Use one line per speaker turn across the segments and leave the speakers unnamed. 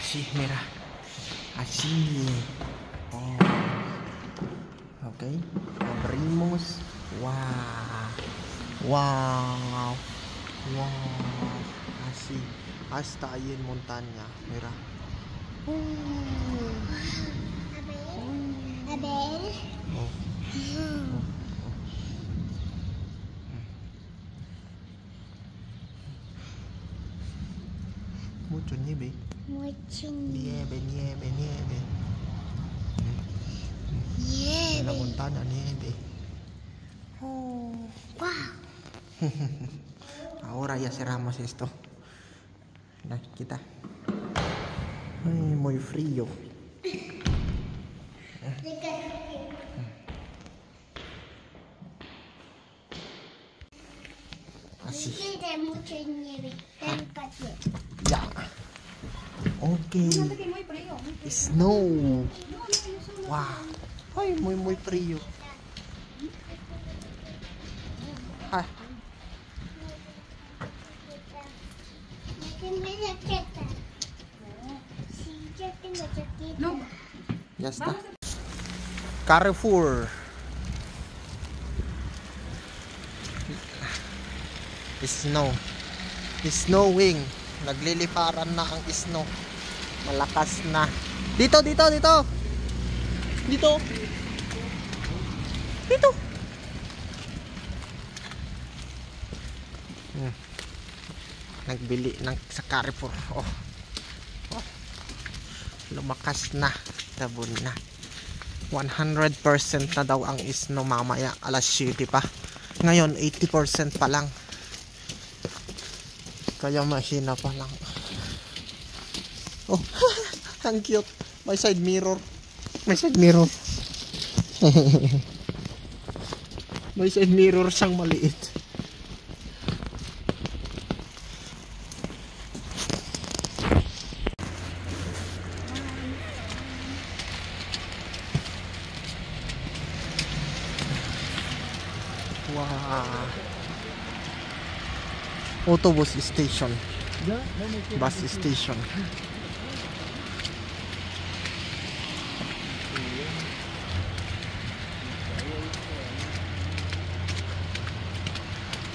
Así, mira. Así. Oh. Ok. Abrimos. Wow. Wow. Wow. Así. Hasta ahí en montaña. Mira.
A ver.
Oh. Mucho nieve.
Mucho
Nieve, nieve, nieve.
nieve.
En la montaña, nieve.
Wow.
Ahora ya cerramos esto. Nah, kita. Ay, muy frío. Así.
Tiene mucha nieve.
Ya. Ok. Snow. Wow. Ay, muy frío. Ah.
Tengo chaqueta. Sí, yo tengo chaqueta. No.
Ya está. Carrefour. Snow. Snowing. Nagliliparan na ang snow. Malakas na. Dito, dito, dito. Dito. Dito. Nagbili ng sa Carrefour. Oh. Oh. Lumakas na. Tabon na. 100% na daw ang snow mamaya. Alas 7 pa. Ngayon 80% pa lang. Kaya mahina pa lang. Oh, ang cute. May side mirror. May side mirror. May side mirror siyang maliit. Wow. Autobus station. Bus station.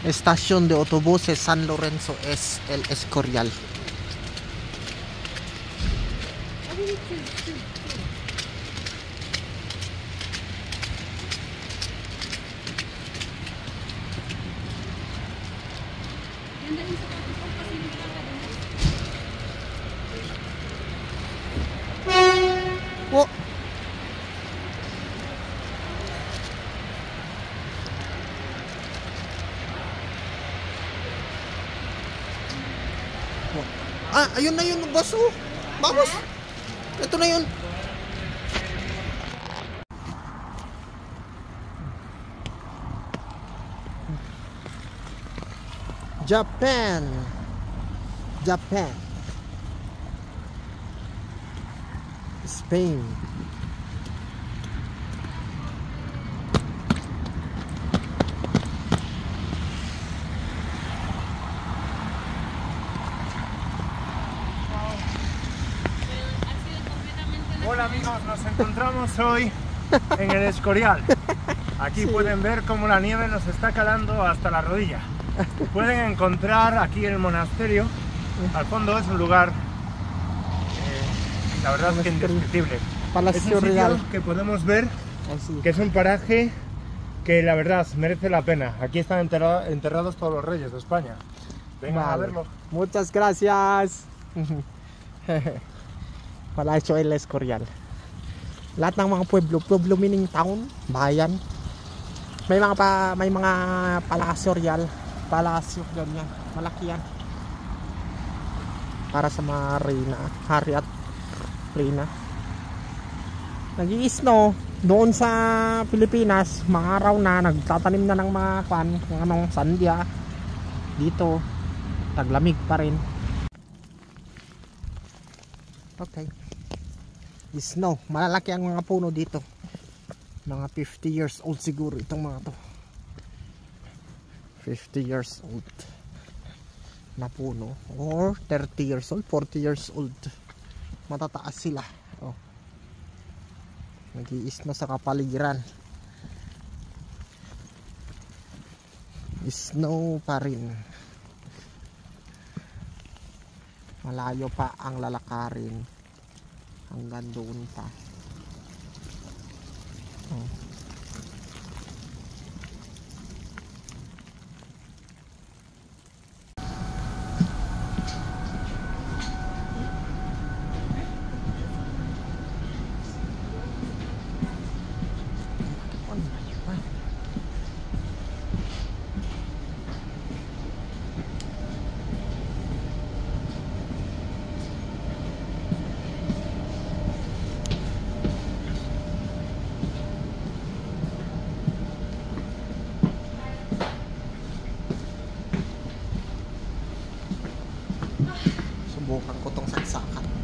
Estación de autobuses San Lorenzo es el Escorial. Oh. Ah, ayun na yun, boss. Oh. Vamos. Ito na yun. Japan. Japan. Spain.
Hola amigos, nos encontramos hoy en el Escorial. Aquí pueden ver cómo la nieve nos está calando hasta la rodilla. Pueden encontrar aquí el monasterio. Al fondo es un lugar, la verdad es que indescriptible. Es un sitio que podemos ver que es un paraje que la verdad merece la pena. Aquí están enterrados todos los reyes de España. Vengan a verlo.
Muchas gracias. Palasyo El Escorial. Lahat ng mga pueblo meaning town, bayan. May mga palasyo ganyan. Malaki yan. Para sa mga reyna, hari at reyna. Nag-i-snow doon sa Pilipinas, mga araw na nagtatanim na ng mga sandya. Dito taglamig pa rin. Okay. Snow, malalaki ang mga puno dito. Mga 50 years old siguro itong mga to. 50 years old na puno or 30 years old, 40 years old. matataas sila. Oh. Nag-i-snow sa kapaligiran. Snow pa rin. Malayo pa ang lalakarin hanggang doon pa. Oh. Subukan ko tong saksakan.